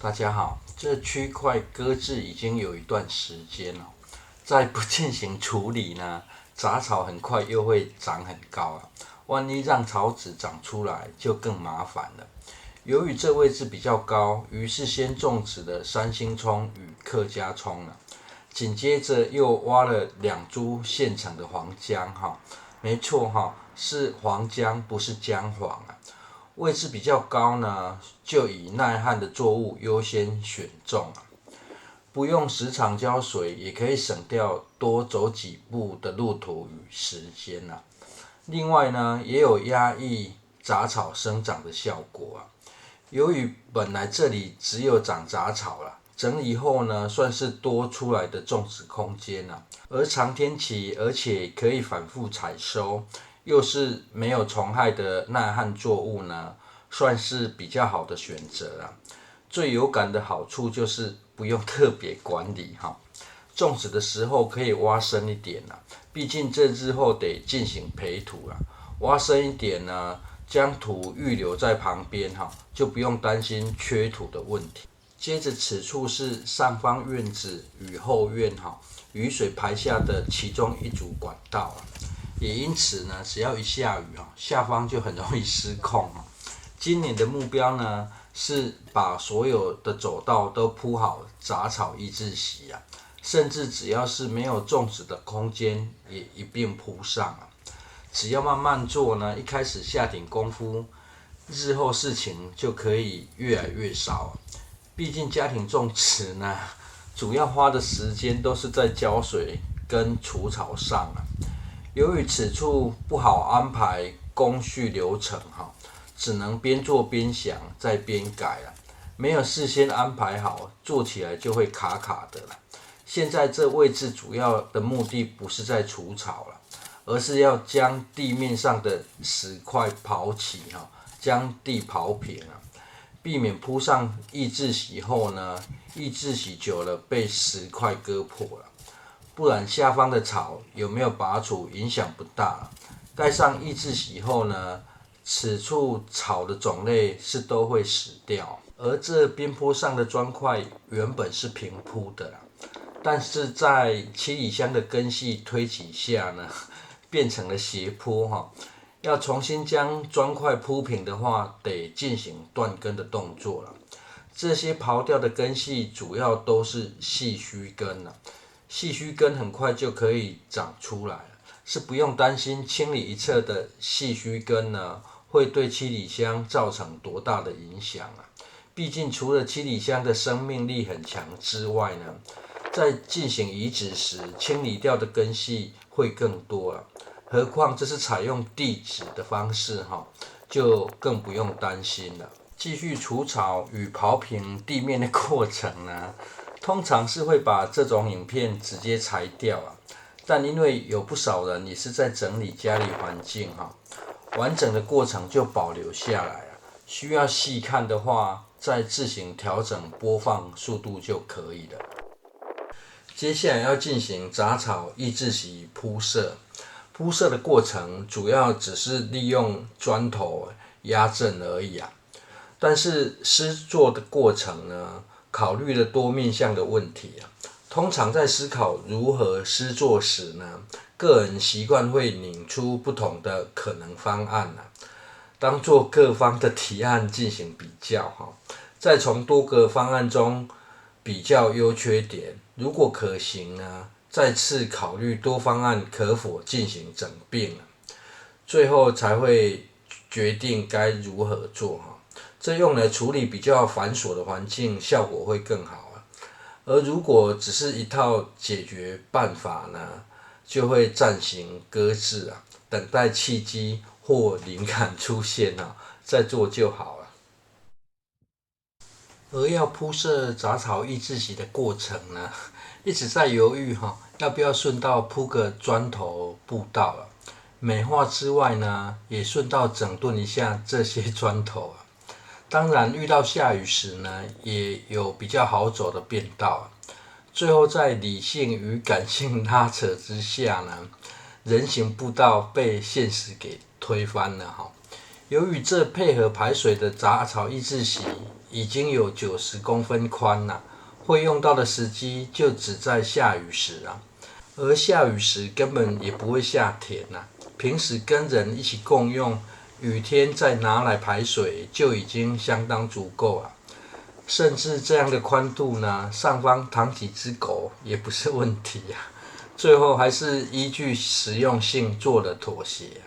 大家好，这区块搁置已经有一段时间了，再不进行处理呢，杂草很快又会长很高啊。万一让草籽长出来，就更麻烦了。由于这位置比较高，于是先种植了三星葱与客家葱了，紧接着又挖了2株现成的黄姜哈，没错哈，是黄姜，不是姜黄啊。位置比较高呢，就以耐旱的作物优先选种啊，不用时常浇水，也可以省掉多走几步的路途与时间啊。另外呢，也有压抑杂草生长的效果啊。由于本来这里只有长杂草啦，整理后呢，算是多出来的种植空间啊。而长天期，而且可以反复采收，又是没有虫害的耐旱作物呢，算是比较好的选择啊。最有感的好处就是不用特别管理哈，种植的时候可以挖深一点啦，毕竟这日后得进行培土啦，挖深一点呢，将土预留在旁边哈，就不用担心缺土的问题。接着此处是上方院子与后院哈，雨水排下的其中一组管道啊，也因此呢，只要一下雨哈，下方就很容易失控啊。今年的目标呢，是把所有的走道都铺好杂草抑制席啊，甚至只要是没有种植的空间，也一并铺上啊。只要慢慢做呢，一开始下点功夫，日后事情就可以越来越少。毕竟家庭种植呢，主要花的时间都是在浇水跟除草上啊。由于此处不好安排工序流程哈，只能边做边想，再边改了。没有事先安排好，做起来就会卡卡的了。现在这位置主要的目的不是在除草了，而是要将地面上的石块刨起哈，将地刨平啊，避免铺上抑制席后呢，抑制席久了被石块割破了。不然下方的草有没有拔除影响不大。盖上抑制席后呢，此处草的种类是都会死掉。而这边坡上的砖块原本是平铺的啦，但是在七里香的根系推挤下呢，变成了斜坡哈。要重新将砖块铺平的话，得进行断根的动作了。这些刨掉的根系主要都是细须根了，细须根很快就可以长出来了，是不用担心清理一侧的细须根呢，会对七里香造成多大的影响啊。毕竟除了七里香的生命力很强之外呢，在进行移植时，清理掉的根系会更多了。何况这是采用地质的方式哈，就更不用担心了。继续除草与刨平地面的过程呢，通常是会把这种影片直接裁掉啊。但因为有不少人也是在整理家里环境哈，完整的过程就保留下来了。需要细看的话，再自行调整播放速度就可以了。接下来要进行杂草抑制席铺设，铺设的过程主要只是利用砖头压正而已啊。但是施作的过程呢，考虑了多面向的问题啊。通常在思考如何施作时呢，个人习惯会拧出不同的可能方案啊，当做各方的提案进行比较哈，再从多个方案中比较优缺点，如果可行呢，再次考虑多方案可否进行整并，最后才会决定该如何做哈。这用来处理比较繁琐的环境，效果会更好啊。而如果只是一套解决办法呢，就会暂行搁置啊，等待契机或灵感出现啊，再做就好了。而要铺设杂草抑制席的过程呢，一直在犹豫哈，要不要顺道铺个砖头步道了。美化之外呢，也顺道整顿一下这些砖头啊。当然，遇到下雨时呢，也有比较好走的便道。最后，在理性与感性拉扯之下呢，人行步道被现实给推翻了哈。由于这配合排水的杂草抑制席已经有90公分宽了，会用到的时机就只在下雨时啊。而下雨时根本也不会下田啊，平时跟人一起共用，雨天再拿来排水就已经相当足够了。甚至这样的宽度呢，上方躺几只狗也不是问题啊。最后还是依据实用性做了妥协。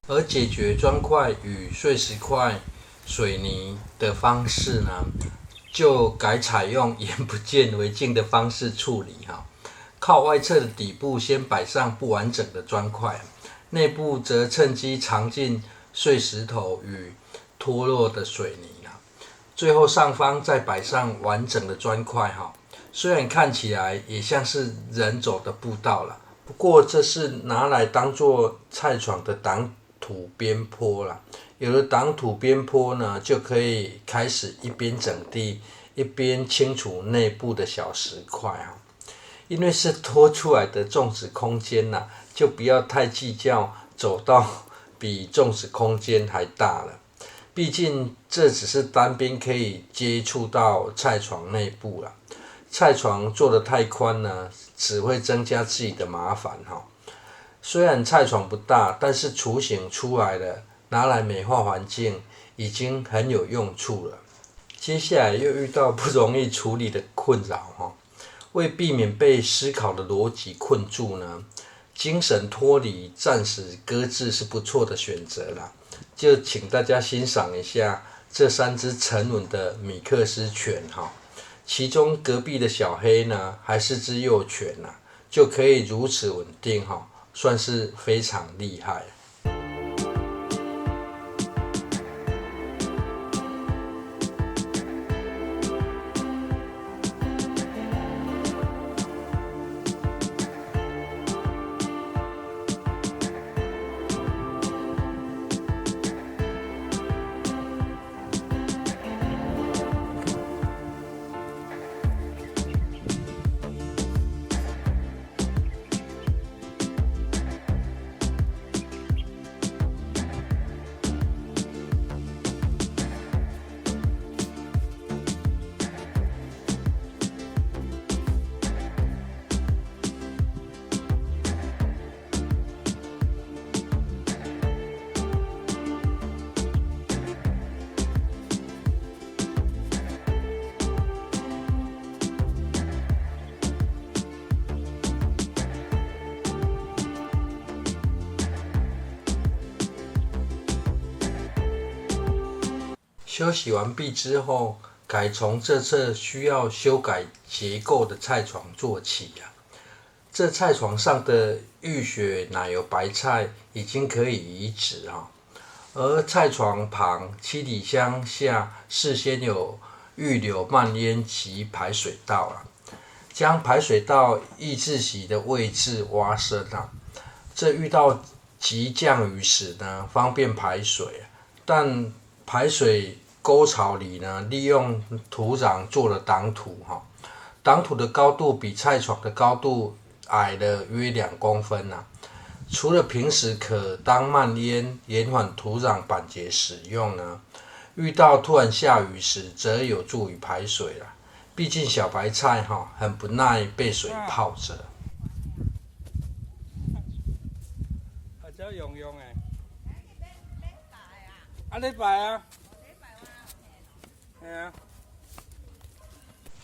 而解决砖块与碎石块、水泥的方式呢，就改采用眼不见为净的方式处理哈。靠外侧的底部先摆上不完整的砖块，内部则趁机藏进碎石头与脱落的水泥啦。最后上方再摆上完整的砖块哈。虽然看起来也像是人走的步道了，不过这是拿来当做菜床的挡土边坡啦。有了挡土边坡呢，就可以开始一边整地，一边清除内部的小石块啊。因为是拖出来的种植空间啦，就不要太计较走道比种植空间还大了。毕竟这只是单边可以接触到菜床内部啦。菜床做得太宽呢，只会增加自己的麻烦哈。虽然菜床不大，但是雏形出来了，拿来美化环境已经很有用处了。接下来又遇到不容易处理的困扰哈。为避免被思考的逻辑困住呢，精神脱离、暂时搁置是不错的选择啦。就请大家欣赏一下这3只沉稳的米克斯犬哈，其中隔壁的小黑呢还是只幼犬啦，就可以如此稳定哈，算是非常厉害。休息完毕之后，改从这侧需要修改结构的菜床做起啊。这菜床上的浴血奶油白菜已经可以移植啊，而菜床旁七里香下事先有预留漫淹及排水道啊，将排水道易窒息的位置挖深啊，这遇到急降雨时呢，方便排水，但排水沟槽里呢，利用土壤做了挡土哈，挡土的高度比菜床的高度矮了约2公分呐。除了平时可当漫淹延缓土壤板结使用呢，遇到突然下雨时，则有助于排水啦。毕竟小白菜哈很不耐被水泡着。用用诶，你摆啊？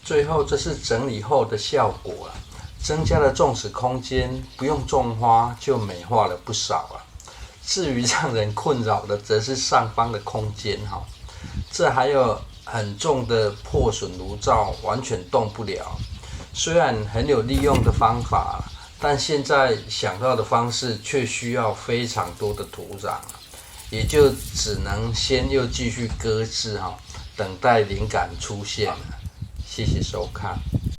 最后这是整理后的效果了，增加了种植空间，不用种花就美化了不少了。至于让人困扰的，则是上方的空间哈，这还有很重的破损炉灶，完全动不了。虽然很有利用的方法，但现在想到的方式却需要非常多的土壤，也就只能先又继续搁置哈。等待灵感出现了，谢谢收看。